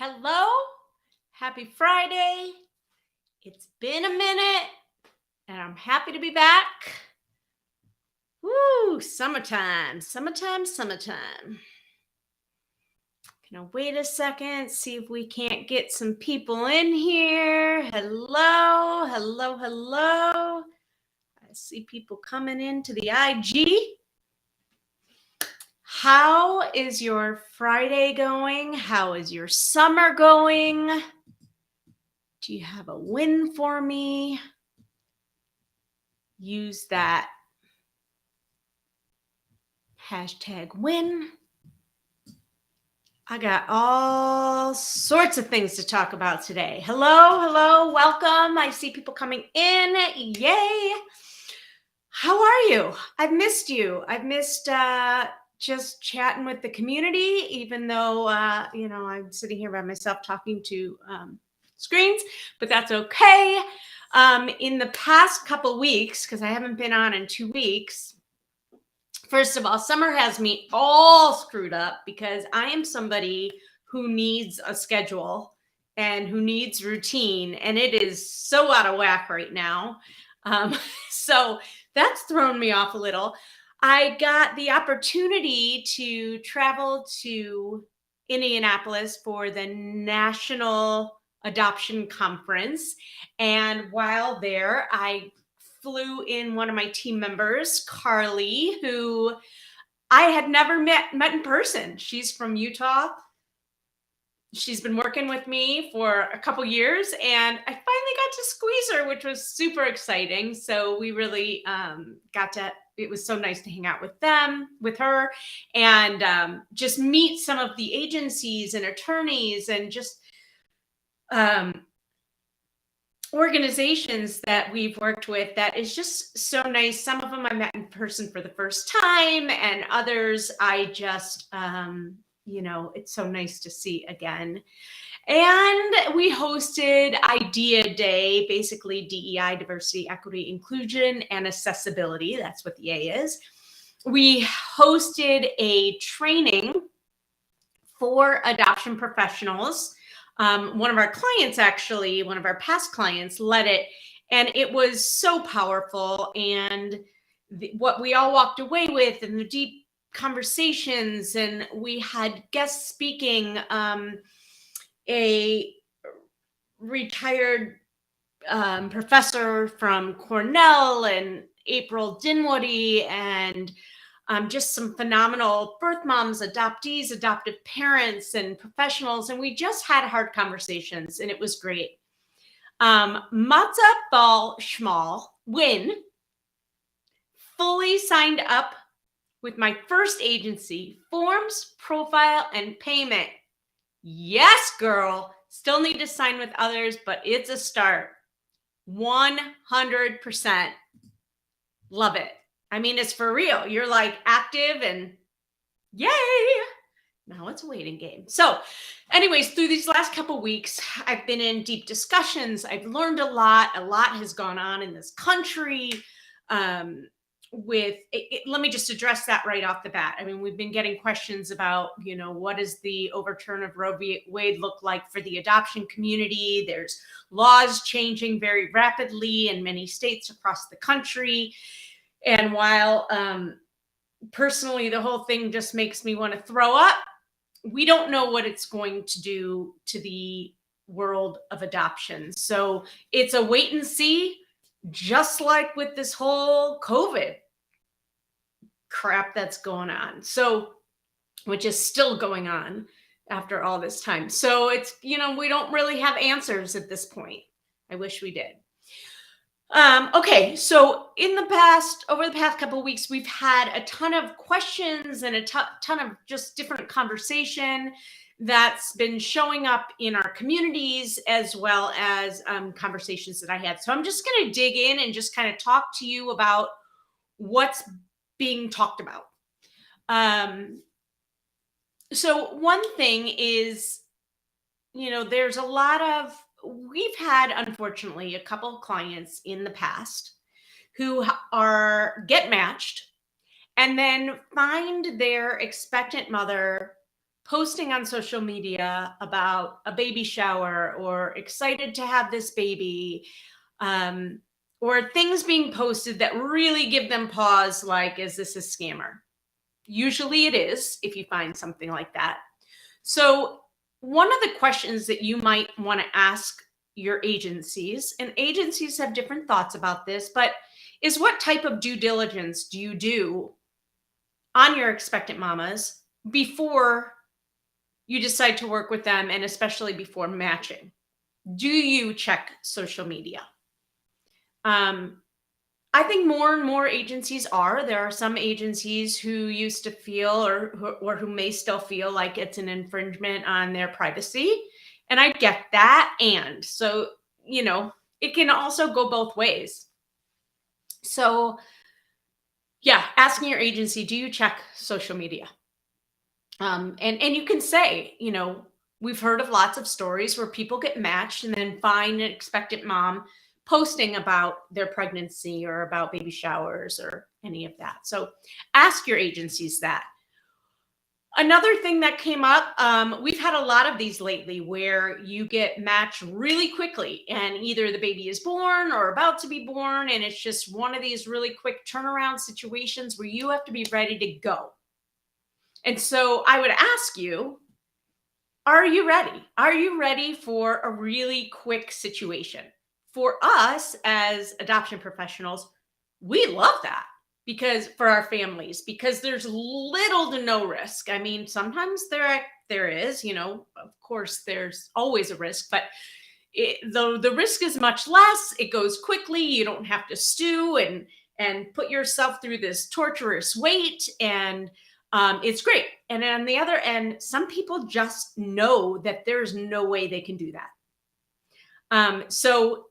Hello. Happy Friday. It's been a minute and I'm happy to be back. Woo, summertime, summertime, summertime. Gonna wait a second, see if we can't get some people in here. Hello, hello, hello. I see people coming into the IG. How is your Friday going? How is your summer going? Do you have a win for me? Use that #win. I got all sorts of things to talk about today. Hello, hello, welcome. I see people coming in. Yay. How are you? I've missed you. I've missed just chatting with the community, even though, I'm sitting here by myself talking to screens, but that's okay. In the past couple weeks, because I haven't been on in 2 weeks, first of all, summer has me all screwed up because I am somebody who needs a schedule and who needs routine, and it is so out of whack right now. So that's thrown me off a little. I got the opportunity to travel to Indianapolis for the National Adoption Conference. And while there, I flew in one of my team members, Carly, who I had never met in person. She's from Utah. She's been working with me for a couple years, and I finally got to squeeze her, which was super exciting. So we really it was so nice to hang out with her, and just meet some of the agencies and attorneys and just organizations that we've worked with. That is just so nice. Some of them I met in person for the first time, and others I just, it's so nice to see again. And we hosted Idea Day, basically DEI, diversity, equity, inclusion, and accessibility. That's what the A is. We hosted a training for adoption professionals. One of our clients, actually, one of our past clients, led it, and it was so powerful. And what we all walked away with, and the deep conversations, and we had guests speaking, a retired professor from Cornell, and April Dinwoody, and just some phenomenal birth moms, adoptees, adoptive parents, and professionals. And we just had hard conversations, and it was great. Matza Ball Schmal Win fully signed up with my first agency, forms, profile, and payment. Yes, girl. Still need to sign with others, but it's a start. 100%. Love it. I mean, it's for real. You're like active, and yay. Now it's a waiting game. So anyways, through these last couple weeks, I've been in deep discussions. I've learned a lot. A lot has gone on in this country. Let me just address that right off the bat. I mean, we've been getting questions about, what does the overturn of Roe v. Wade look like for the adoption community? There's laws changing very rapidly in many states across the country. And while personally the whole thing just makes me want to throw up, we don't know what it's going to do to the world of adoption. So it's a wait and see, just like with this whole COVID crap that's going on. So, which is still going on after all this time. So it's, we don't really have answers at this point. I wish we did. Okay, so over the past couple of weeks, we've had a ton of questions and a ton of just different conversation that's been showing up in our communities, as well as conversations that I had. So I'm just going to dig in and just kind of talk to you about what's being talked about. So one thing is, there's a lot of, we've had, unfortunately, a couple of clients in the past who get matched and then find their expectant mother posting on social media about a baby shower or excited to have this baby, um, or things being posted that really give them pause, like, is this a scammer? Usually it is, if you find something like that. So, one of the questions that you might want to ask your agencies, and agencies have different thoughts about this, but is what type of due diligence do you do on your expectant mamas before you decide to work with them, and especially before matching? Do you check social media? Um, I think more and more agencies are. There are some agencies who used to feel or who may still feel like it's an infringement on their privacy. And I get that. And so, you know, it can also go both ways. So, yeah, asking your agency, do you check social media? And you can say, you know, we've heard of lots of stories where people get matched and then find an expectant mom posting about their pregnancy or about baby showers or any of that. So ask your agencies that. Another thing that came up, we've had a lot of these lately where you get matched really quickly and either the baby is born or about to be born. And it's just one of these really quick turnaround situations where you have to be ready to go. And so I would ask you, are you ready? Are you ready for a really quick situation? For us as adoption professionals, we love that because for our families, because there's little to no risk. I mean, sometimes there is, you know, of course there's always a risk, but the risk is much less. It goes quickly. You don't have to stew and put yourself through this torturous wait, and it's great. And on the other end, some people just know that there's no way they can do that. So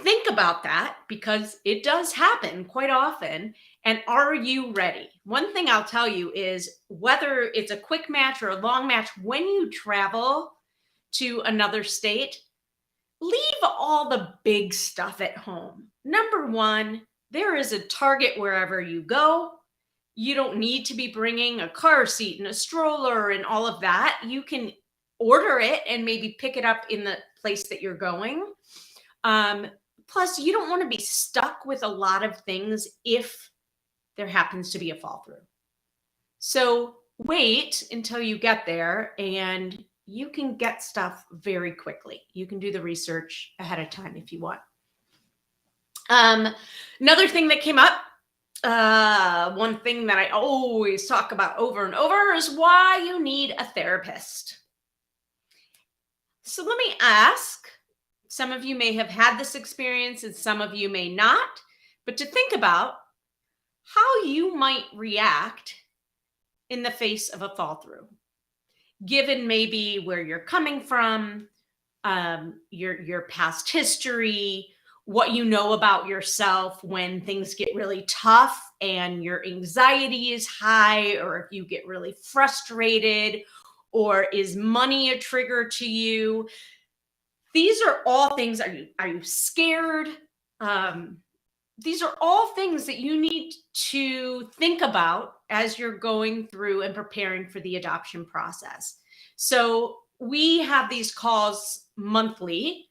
think about that because it does happen quite often. And are you ready? One thing I'll tell you is whether it's a quick match or a long match, when you travel to another state, leave all the big stuff at home. Number one, there is a Target wherever you go. You don't need to be bringing a car seat and a stroller and all of that. You can order it and maybe pick it up in the place that you're going. Plus, you don't want to be stuck with a lot of things if there happens to be a fall through. So wait until you get there and you can get stuff very quickly. You can do the research ahead of time if you want. Another thing that came up, one thing that I always talk about over and over is why you need a therapist. So let me ask, some of you may have had this experience and some of you may not, but to think about how you might react in the face of a fall through, given maybe where you're coming from, your past history, what you know about yourself when things get really tough and your anxiety is high, or if you get really frustrated, or is money a trigger to you? These are all things. Are you scared? These are all things that you need to think about as you're going through and preparing for the adoption process. So we have these calls monthly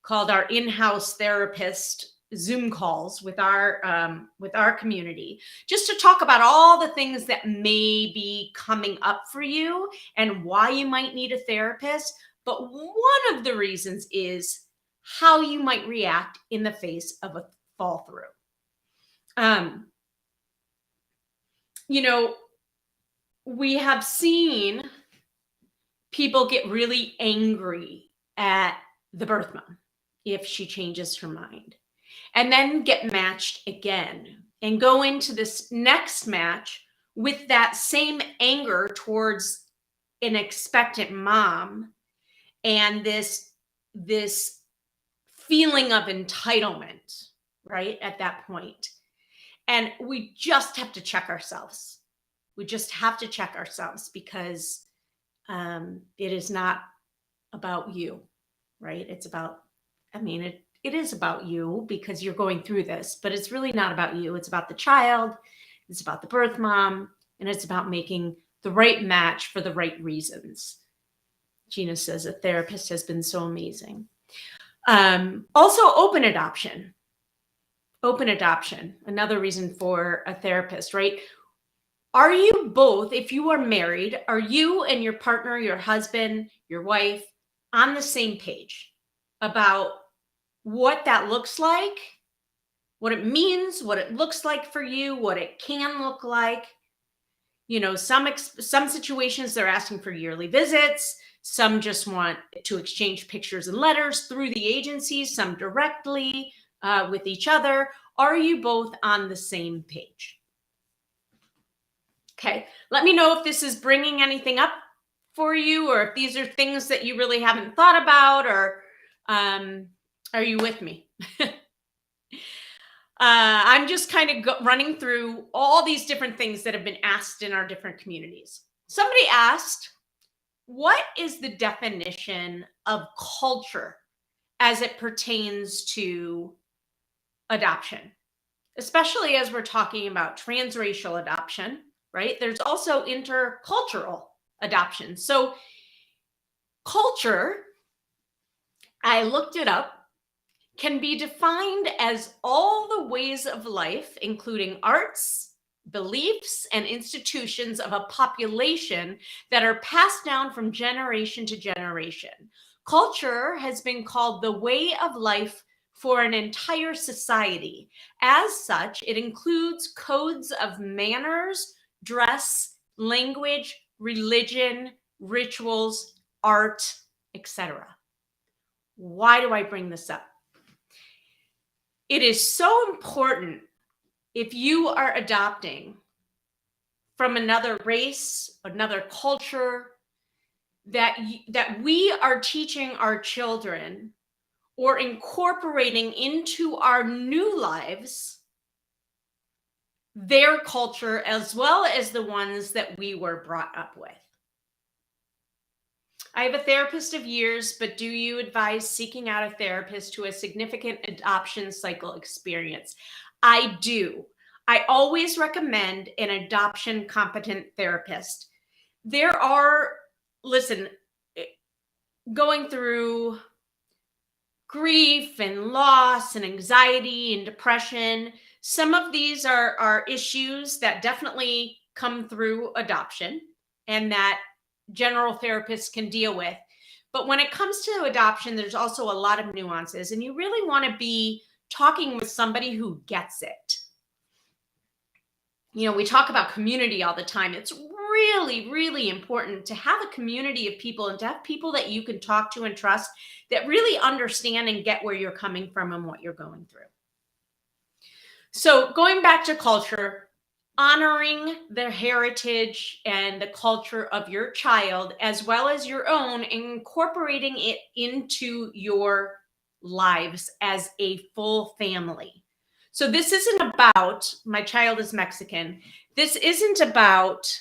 called our in-house therapist Zoom calls with our community, just to talk about all the things that may be coming up for you and why you might need a therapist. But one of the reasons is how you might react in the face of a fall through. You know, we have seen people get really angry at the birth mom if she changes her mind, and then get matched again and go into this next match with that same anger towards an expectant mom and this feeling of entitlement, right, at that point. And we just have to check ourselves. We just have to check ourselves because it is not about you, right? It's about, I mean, it is about you because you're going through this, but it's really not about you. It's about the child, it's about the birth mom, and it's about making the right match for the right reasons. Gina says a therapist has been so amazing. Also, open adoption. Open adoption, another reason for a therapist, right? Are you both, if you are married, are you and your partner, your husband, your wife, on the same page about what that looks like, what it means, what it looks like for you, what it can look like? You know, some situations they're asking for yearly visits. Some just want to exchange pictures and letters through the agencies, some directly with each other. Are you both on the same page? Okay, let me know if this is bringing anything up for you, or if these are things that you really haven't thought about, or are you with me? I'm just kind of running through all these different things that have been asked in our different communities. Somebody asked, what is the definition of culture as it pertains to adoption? Especially as we're talking about transracial adoption, right? There's also intercultural adoption. So culture, I looked it up, can be defined as all the ways of life, including arts, beliefs, and institutions of a population that are passed down from generation to generation. Culture has been called the way of life for an entire society. As such, it includes codes of manners, dress, language, religion, rituals, art, etc. Why do I bring this up? It is so important, if you are adopting from another race, another culture, that we are teaching our children or incorporating into our new lives their culture as well as the ones that we were brought up with. I have a therapist of years, but do you advise seeking out a therapist who has significant adoption cycle experience? I do. I always recommend an adoption competent therapist. There are, listen, going through grief and loss and anxiety and depression, some of these are issues that definitely come through adoption and that general therapists can deal with. But when it comes to adoption, there's also a lot of nuances, and you really want to be talking with somebody who gets it. You know, we talk about community all the time. It's really, really important to have a community of people and to have people that you can talk to and trust that really understand and get where you're coming from and what you're going through. So going back to culture, honoring the heritage and the culture of your child as well as your own, incorporating it into your lives as a full family. So this isn't about, my child is Mexican. This isn't about,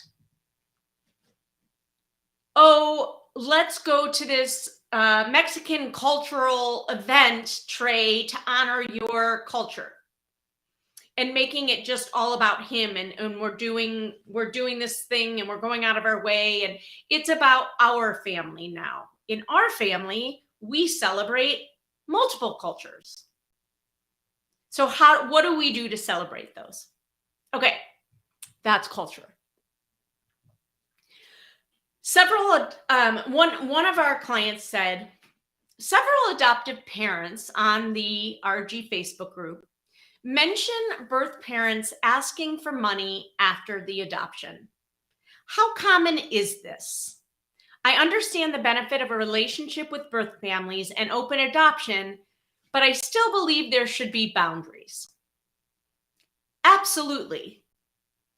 oh, let's go to this Mexican cultural event, Trey, to honor your culture. And making it just all about him, and we're doing this thing and we're going out of our way, and it's about our family now. In our family, we celebrate multiple cultures. So what do we do to celebrate those? Okay, that's culture. One of our clients said, several adoptive parents on the RG Facebook group mention birth parents asking for money after the adoption. How common is this? I understand the benefit of a relationship with birth families and open adoption, but I still believe there should be boundaries. Absolutely.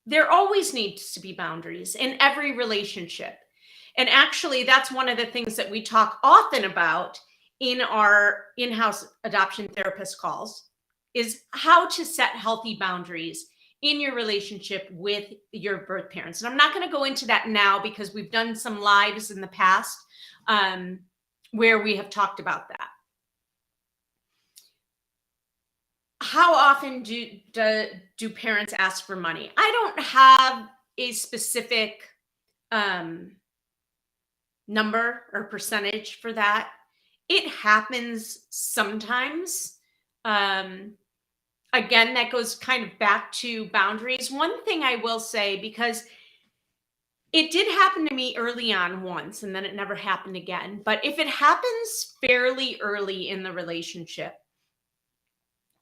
There always needs to be boundaries in every relationship. And actually, that's one of the things that we talk often about in our in-house adoption therapist calls, is how to set healthy boundaries in your relationship with your birth parents. And I'm not going to go into that now because we've done some lives in the past where we have talked about that. How often do parents ask for money? I don't have a specific number or percentage for that. It happens sometimes. Again, that goes kind of back to boundaries. One thing I will say, because it did happen to me early on once and then it never happened again. But if it happens fairly early in the relationship,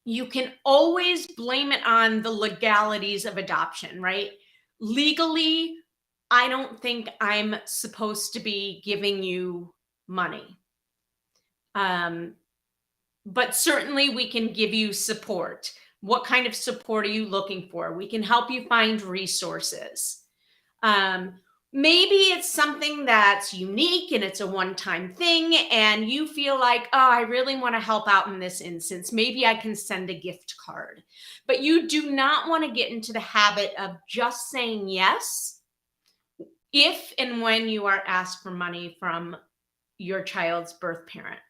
you can always blame it on the legalities of adoption, right? Legally, I don't think I'm supposed to be giving you money. But certainly we can give you support. What kind of support are you looking for? We can help you find resources. Um, Maybe it's something that's unique and it's a one-time thing, and you feel like, oh, I really want to help out in this instance. Maybe I can send a gift card. But you do not want to get into the habit of just saying yes if and when you are asked for money from your child's birth parent.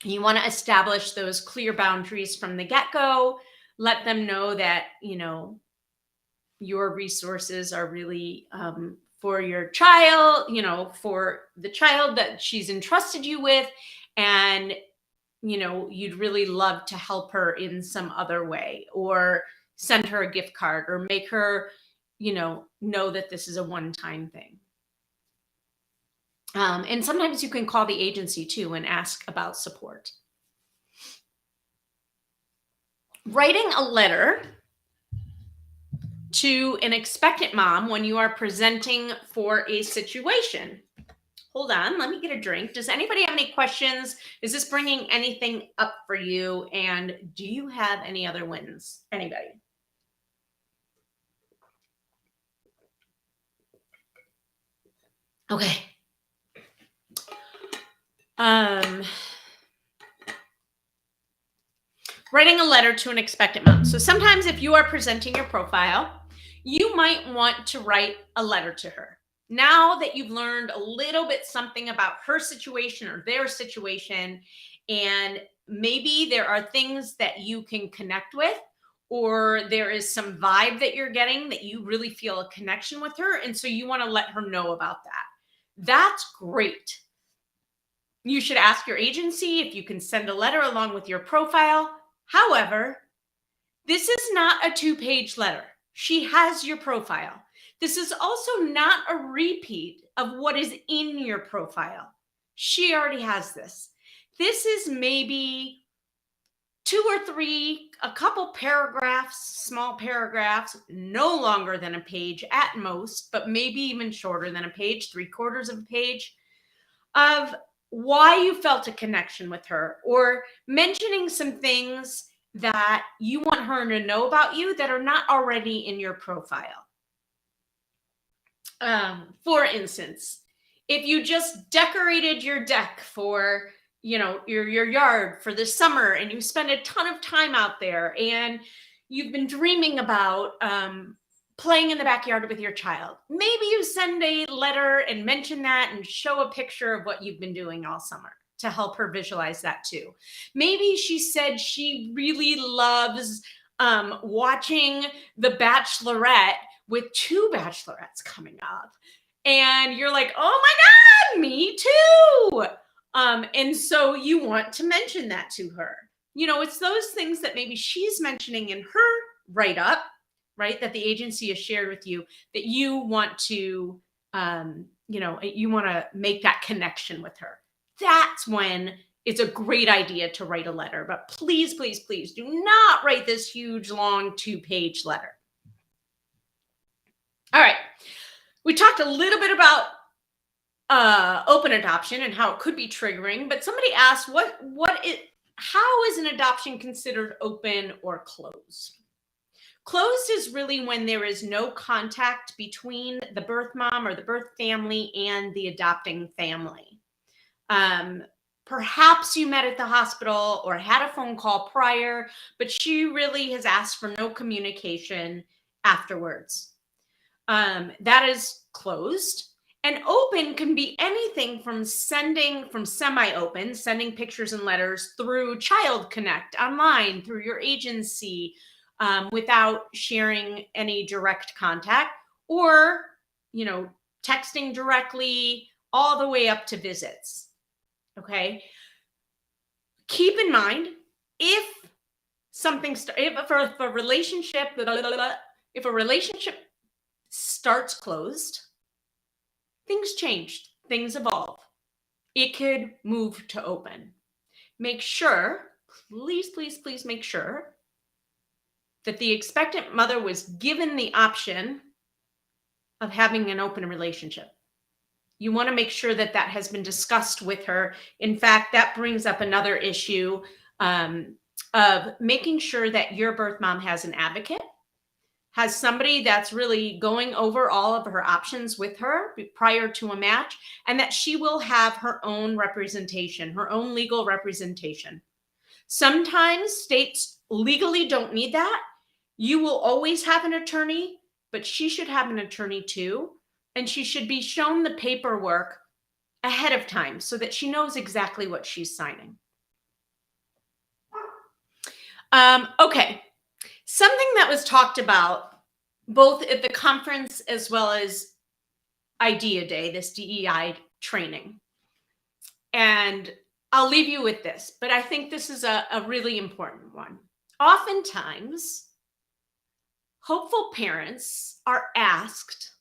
You want to establish those clear boundaries from the get-go. Let them know that, your resources are really for your child, for the child that she's entrusted you with. And, you'd really love to help her in some other way, or send her a gift card, or make her, know that this is a one-time thing. And sometimes you can call the agency too and ask about support. Writing a letter to an expectant mom when you are presenting for a situation. Hold on, let me get a drink. Does anybody have any questions? Is this bringing anything up for you? And do you have any other wins? Anybody? Okay. Writing a letter to an expectant mom. So sometimes if you are presenting your profile, you might want to write a letter to her. Now that you've learned a little bit something about her situation or their situation, and maybe there are things that you can connect with, or there is some vibe that you're getting that you really feel a connection with her, and so you want to let her know about that. That's great. You should ask your agency if you can send a letter along with your profile. However, this is not a 2-page letter. She has your profile. This is also not a repeat of what is in your profile. She already has this. This is maybe 2 or 3, a couple paragraphs, small paragraphs, no longer than a page at most, but maybe even shorter than a page, 3/4 of a page, of why you felt a connection with her, or mentioning some things that you want her to know about you that are not already in your profile. For instance, if you just decorated your deck for, your yard for the summer, and you spend a ton of time out there, and you've been dreaming about playing in the backyard with your child, maybe you send a letter and mention that and show a picture of what you've been doing all summer to help her visualize that too. Maybe she said she really loves watching The Bachelorette, with 2 bachelorettes coming up. And you're like, oh my God, me too. And so you want to mention that to her. It's those things that maybe she's mentioning in her write-up, right, that the agency has shared with you, that you want to, you want to make that connection with her. That's when it's a great idea to write a letter. But please, please, please do not write this huge, long 2-page letter. All right. We talked a little bit about open adoption and how it could be triggering, but somebody asked, how is an adoption considered open or closed? Closed is really when there is no contact between the birth mom or the birth family and the adopting family. Perhaps you met at the hospital or had a phone call prior, but she really has asked for no communication afterwards. That is closed. And open can be anything from semi-open, sending pictures and letters through Child Connect online, through your agency, without sharing any direct contact, or, texting directly, all the way up to visits. Okay. Keep in mind, if if a relationship, if a relationship starts closed, things change, things evolve. It could move to open. Make sure, please, please, please make sure that the expectant mother was given the option of having an open relationship. You want to make sure that that has been discussed with her. In fact, that brings up another issue of making sure that your birth mom has an advocate, has somebody that's really going over all of her options with her prior to a match, and that she will have her own representation, her own legal representation. Sometimes states legally don't need that. You will always have an attorney, but she should have an attorney too. And she should be shown the paperwork ahead of time so that she knows exactly what she's signing. Okay. Something that was talked about both at the conference as well as IDEA Day, this DEI training. And I'll leave you with this, but I think this is a really important one. Oftentimes, hopeful parents are asked,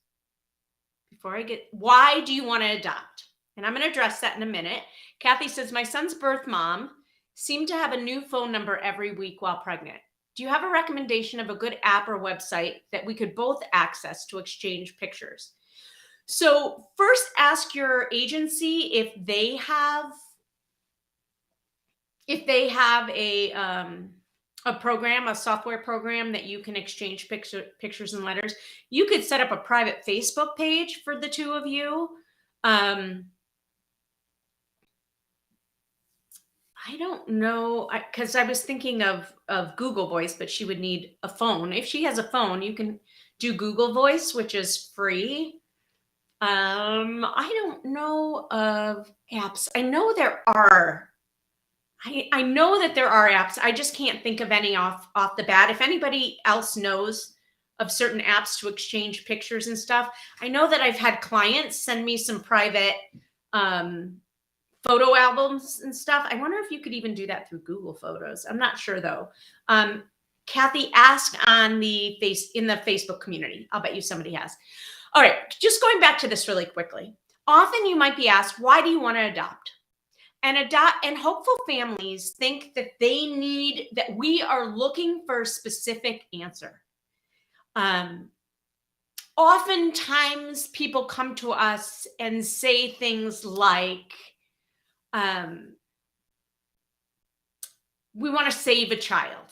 why do you want to adopt? And I'm going to address that in a minute. Kathy says, my son's birth mom seemed to have a new phone number every week while pregnant. Do you have a recommendation of a good app or website that we could both access to exchange pictures? So first ask your agency if they have a program, a software program that you can exchange pictures and letters. You could set up a private Facebook page for the two of you. I don't know, because I was thinking of Google Voice, but she would need a phone. If she has a phone, you can do Google Voice, which is free. I don't know of apps. I know there are. I know that there are apps. I just can't think of any off the bat. If anybody else knows of certain apps to exchange pictures and stuff, I know that I've had clients send me some private photo albums and stuff. I wonder if you could even do that through Google Photos. I'm not sure though. Kathy, ask in the Facebook community. I'll bet you somebody has. All right, just going back to this really quickly. Often you might be asked, why do you want to adopt? And hopeful families think that that we are looking for a specific answer. Oftentimes people come to us and say things like, we want to save a child,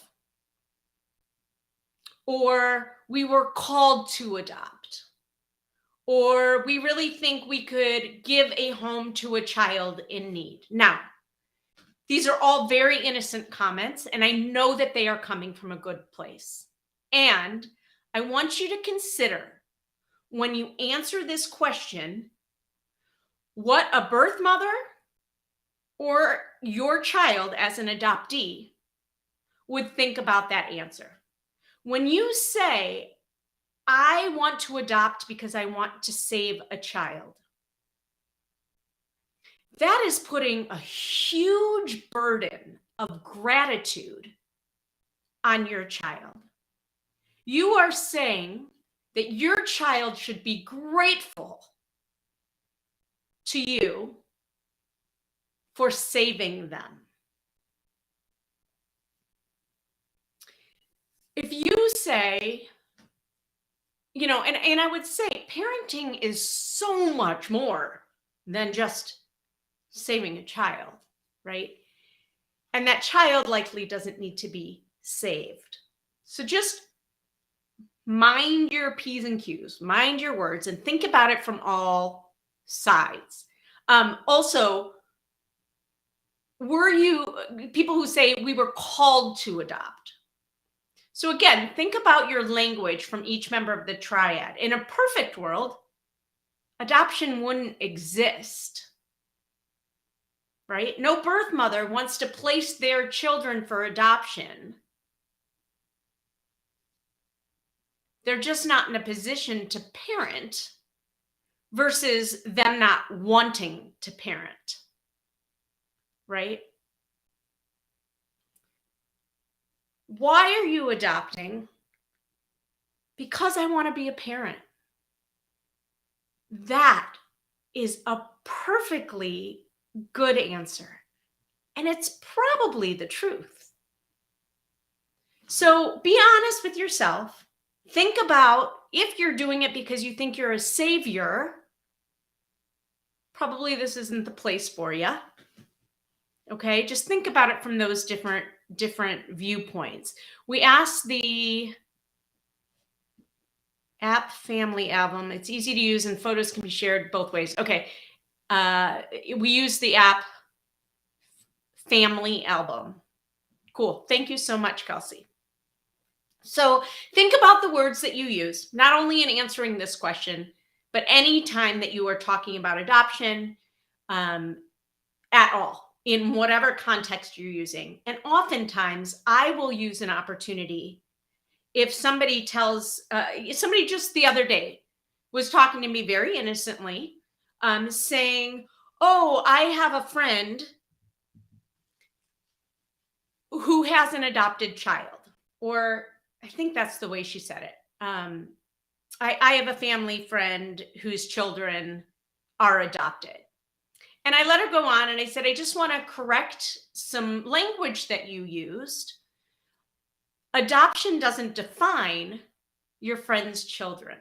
or we were called to adopt, or we really think we could give a home to a child in need. Now, these are all very innocent comments, and I know that they are coming from a good place. And I want you to consider, when you answer this question, what a birth mother or your child as an adoptee would think about that answer. When you say, I want to adopt because I want to save a child, that is putting a huge burden of gratitude on your child. You are saying that your child should be grateful to you for saving them. If you say, and I would say parenting is so much more than just saving a child, right? And that child likely doesn't need to be saved. So just mind your P's and Q's, mind your words, and think about it from all sides. Also, people who say we were called to adopt? So again, think about your language from each member of the triad. In a perfect world, adoption wouldn't exist, right? No birth mother wants to place their children for adoption. They're just not in a position to parent versus them not wanting to parent, right? Why are you adopting? Because I want to be a parent. That is a perfectly good answer. And it's probably the truth. So be honest with yourself. Think about if you're doing it because you think you're a savior, probably this isn't the place for you. Okay, just think about it from those different viewpoints. We asked the app family album. It's easy to use and photos can be shared both ways. Okay, we use the app family album. Cool. Thank you so much, Kelsey. So think about the words that you use, not only in answering this question, but any time that you are talking about adoption at all, in whatever context you're using. And oftentimes I will use an opportunity if somebody tells, somebody just the other day was talking to me very innocently, saying, oh, I have a friend who has an adopted child, or I think that's the way she said it. I have a family friend whose children are adopted. And I let her go on and I said, I just want to correct some language that you used. Adoption doesn't define your friend's children.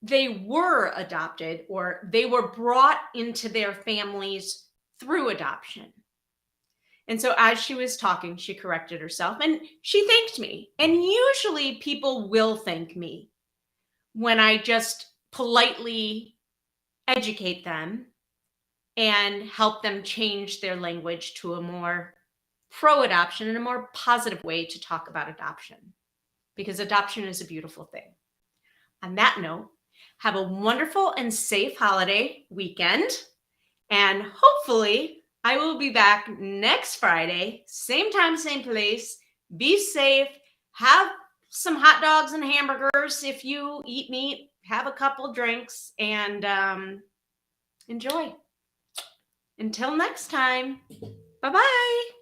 They were adopted or they were brought into their families through adoption. And so as she was talking, she corrected herself and she thanked me. And usually people will thank me when I just politely educate them and help them change their language to a more pro-adoption and a more positive way to talk about adoption, because adoption is a beautiful thing. On that note, have a wonderful and safe holiday weekend, and hopefully I will be back next Friday, same time, same place. Be safe. Have some hot dogs and hamburgers. If you eat meat, have a couple drinks, and enjoy. Until next time, bye-bye.